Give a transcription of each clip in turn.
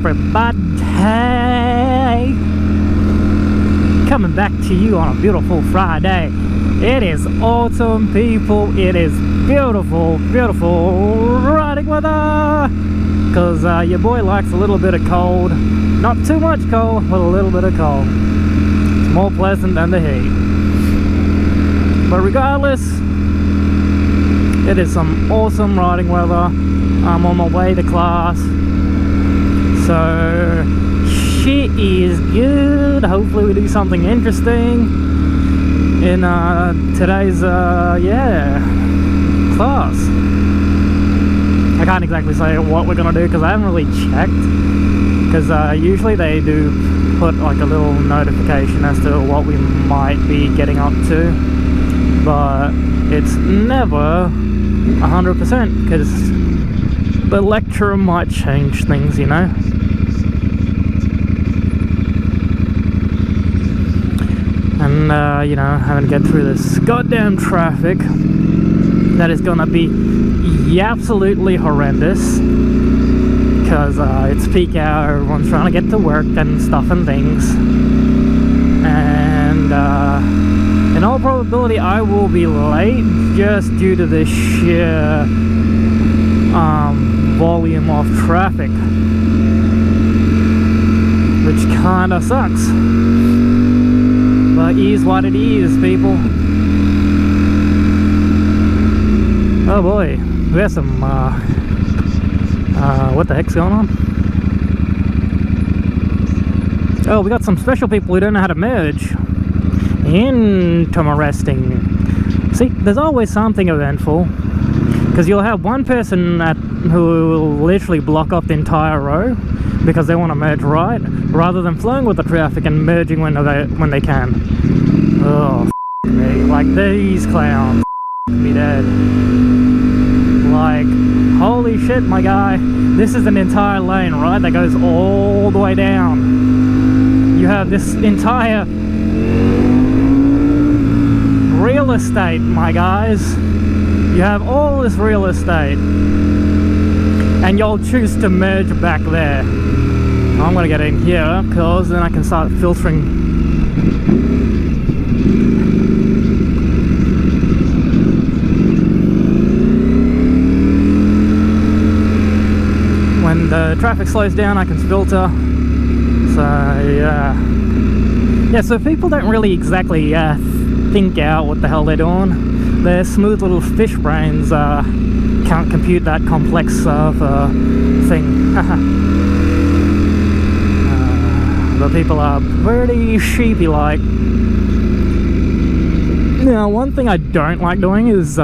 everybody? Coming back to you on a beautiful Friday. It is autumn, people. It is beautiful, beautiful riding weather. Because your boy likes a little bit of cold. Not too much cold, but a little bit of cold. It's more pleasant than the heat. But regardless, it is some awesome riding weather. I'm on my way to class. So, shit is good. Hopefully we do something interesting in today's, class. I can't exactly say what we're going to do because I haven't really checked. Because usually they do put like a little notification as to what we might be getting up to. But it's never 100% because the lecturer might change things, you know. And you know, having to get through this goddamn traffic that is gonna be absolutely horrendous because it's peak hour, everyone's trying to get to work and stuff and things. And in all probability I will be late just due to the sheer volume of traffic, which kinda sucks, but is what it is, people. Oh boy, we have some what the heck's going on? Oh, we got some special people who don't know how to merge. Interesting. See, there's always something eventful, because you'll have one person who will literally block off the entire row because they want to merge right, rather than flowing with the traffic and merging when they can. Oh, me. Like these clowns be dead. Like, holy shit, my guy, this is an entire lane, right, that goes all the way down. You have this entire real estate, my guys. You have all this real estate, and you'll choose to merge back there. I'm gonna get in here, because then I can start filtering. When the traffic slows down, I can filter. So yeah, so people don't really exactly think out what the hell they're doing. Their smooth little fish brains can't compute that complex of thing. But people are pretty sheepy-like. Now, one thing I don't like doing is,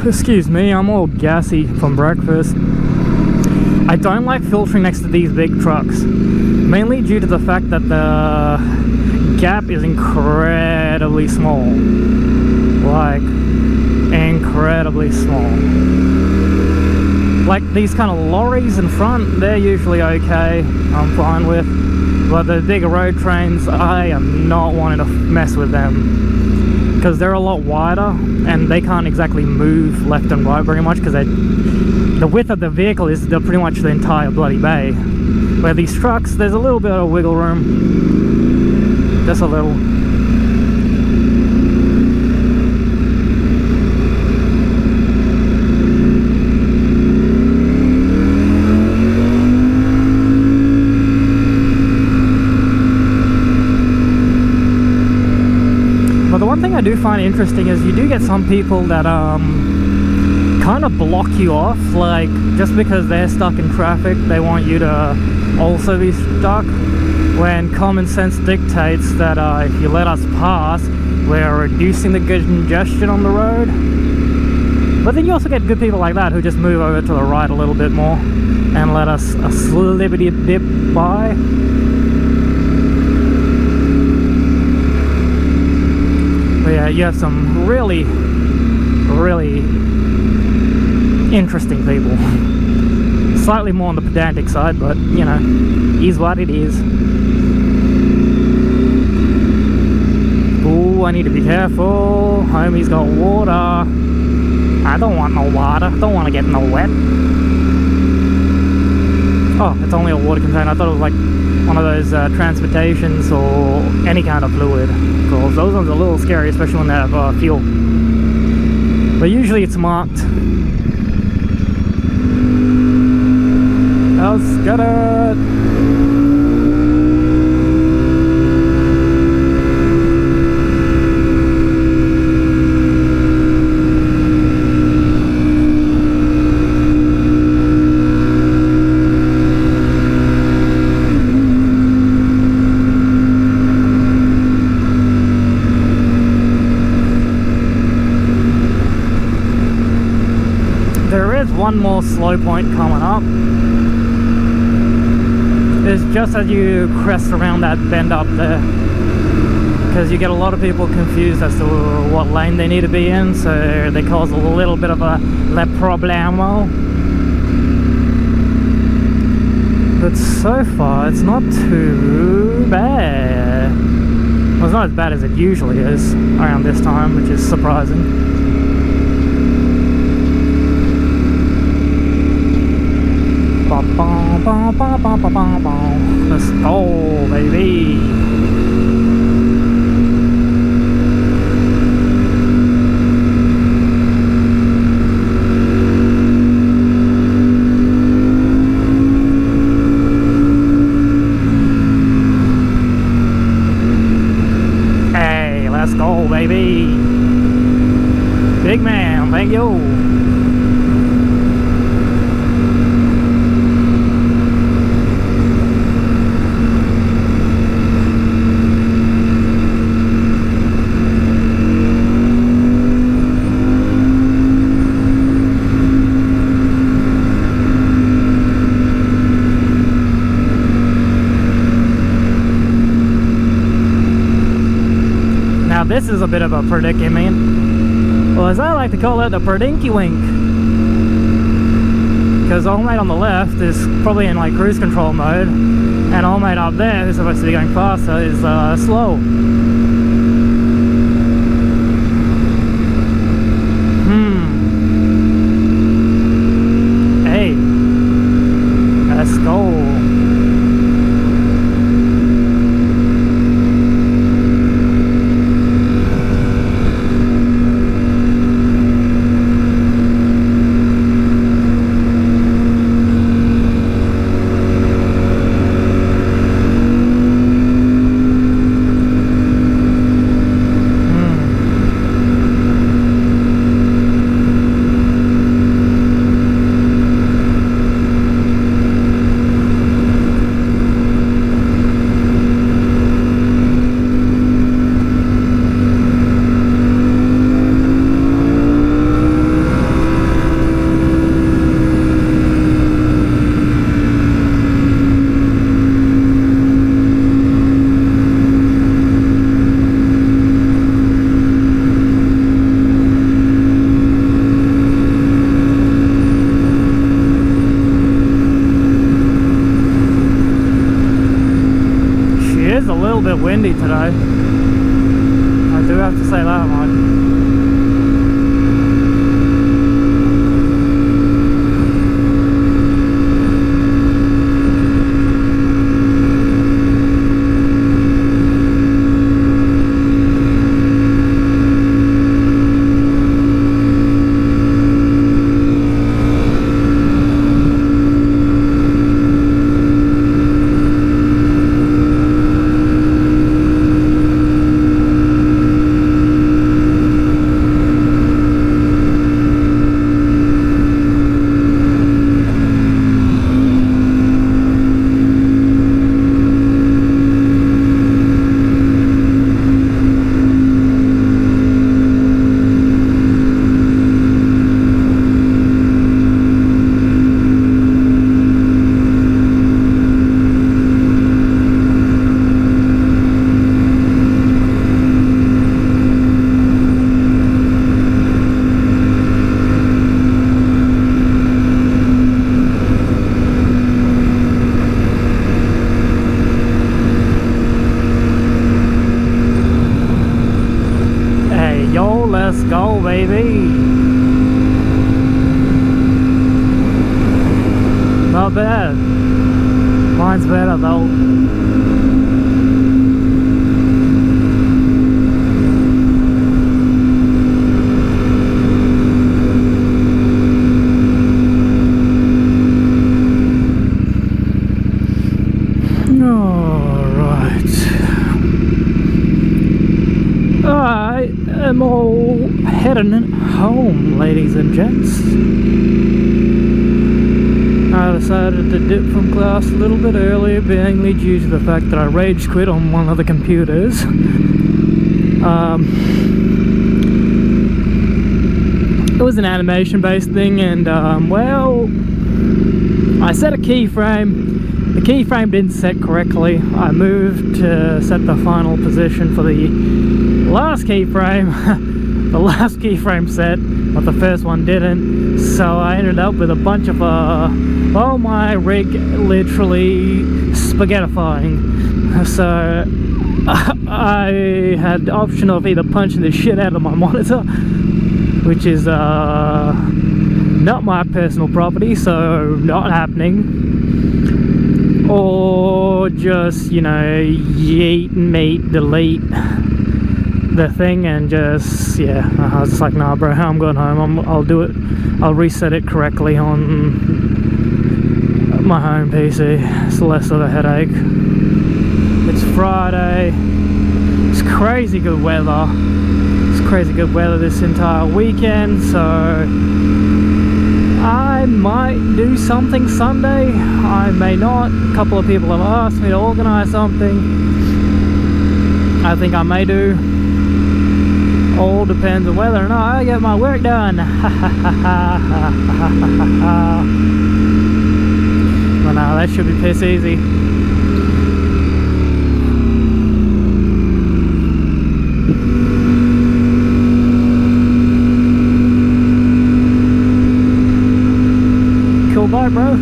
excuse me, I'm all gassy from breakfast. I don't like filtering next to these big trucks, mainly due to the fact that the gap is incredibly small. Like, incredibly small. Like these kind of lorries in front, they're usually okay, I'm fine with. But the bigger road trains, I am not wanting to mess with them, because they're a lot wider and they can't exactly move left and right very much, because the width of the vehicle is pretty much the entire bloody bay. Where these trucks, there's a little bit of wiggle room, just a little. But the one thing I do find interesting is you do get some people that kind of block you off, like just because they're stuck in traffic they want you to also be stuck, when common sense dictates that if you let us pass, we're reducing the congestion on the road. But then you also get good people like that who just move over to the right a little bit more and let us a slippity dip by. But yeah, you have some really, really interesting people. Slightly more on the pedantic side, but you know, is what it is. Ooh, I need to be careful. Homie's got water. I don't want no water. Don't want to get no wet. Oh, it's only a water container. I thought it was like one of those transportations or any kind of fluid. Because those ones are a little scary, especially when they have fuel. But usually it's marked. Let's get it! One more slow point coming up. It's just as you crest around that bend up there, because you get a lot of people confused as to what lane they need to be in, so they cause a little bit of a le problemo. But so far it's not too bad. Well, it's not as bad as it usually is around this time, which is surprising. Let's go, baby. Hey, let's go, baby. Big man, thank you. This is a bit of a predicament. Well, as I like to call it, the perdinky wink. Because old mate on the left is probably in like cruise control mode, and old mate up there, who's supposed to be going faster, is slow. Hey, let's go. Windy today. I do have to say that much. Let's go, baby. Not bad. design's better though. I am all heading home, ladies and gents. I decided to dip from class a little bit earlier, mainly due to the fact that I rage quit on one of the computers. It was an animation based thing, and well, I set a keyframe. The keyframe didn't set correctly. I moved to set the final position for the last keyframe. The last keyframe set, but the first one didn't. So I ended up with a bunch of well, my rig literally spaghettifying. So I had the option of either punching the shit out of my monitor, which is not my personal property, so not happening. Or just, you know, yeet, meat, delete the thing and just, yeah, I was just like, nah bro, I'm going home, I'll do it, I'll reset it correctly on my home PC. It's less of a headache. It's Friday, it's crazy good weather, it's crazy good weather this entire weekend, so I might do something Sunday, I may not. A couple of people have asked me to organise something. I think I may do. All depends on whether or not I get my work done. But no, that should be piss easy. Cool bye, bro.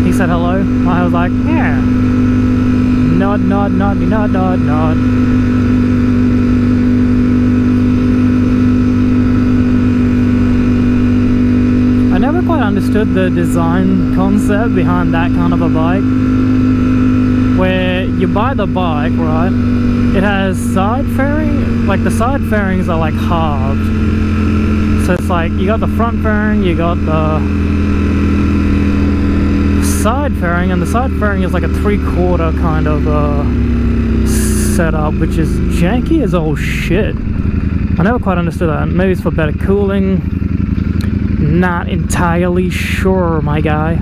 He said hello. I was like, yeah. Nod, nod, nod, nod, nod, nod. I never quite understood the design concept behind that kind of a bike. Where you buy the bike, right? It has side fairing, like the side fairings are like halved. So it's like you got the front fairing, you got the side fairing, and the side fairing is like a 3/4 kind of setup, which is janky as all shit. I never quite understood that. Maybe it's for better cooling. Not entirely sure, my guy.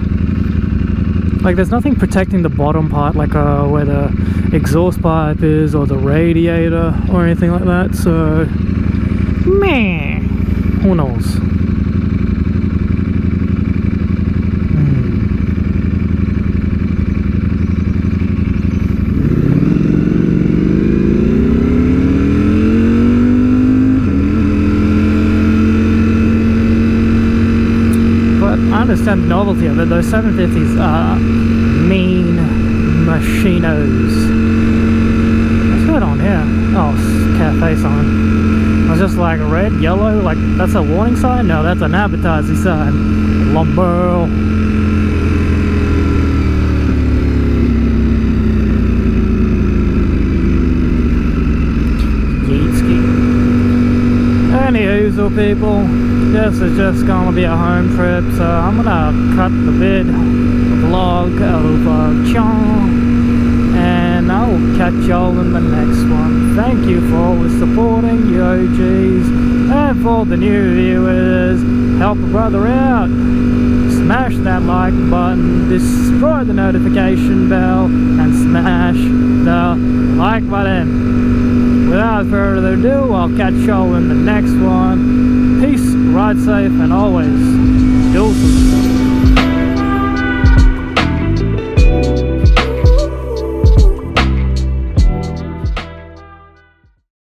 Like there's nothing protecting the bottom part, like where the exhaust pipe is or the radiator or anything like that, so meh, who knows. I understand the novelty of it. Those 750s are mean machinos. What's going on here? Oh, cafe sign. I was just like red, yellow, like that's a warning sign? No, that's an advertising sign. Lumber. Yeetski. Anywho, people. This is just gonna be a home trip, so I'm gonna cut the vlog of Chong, and I'll catch y'all in the next one. Thank you for always supporting the OGs, and for the new viewers, help a brother out. Smash that like button, destroy the notification bell, and smash the like button. Without further ado, I'll catch y'all in the next one. Peace, ride safe, and always deuces.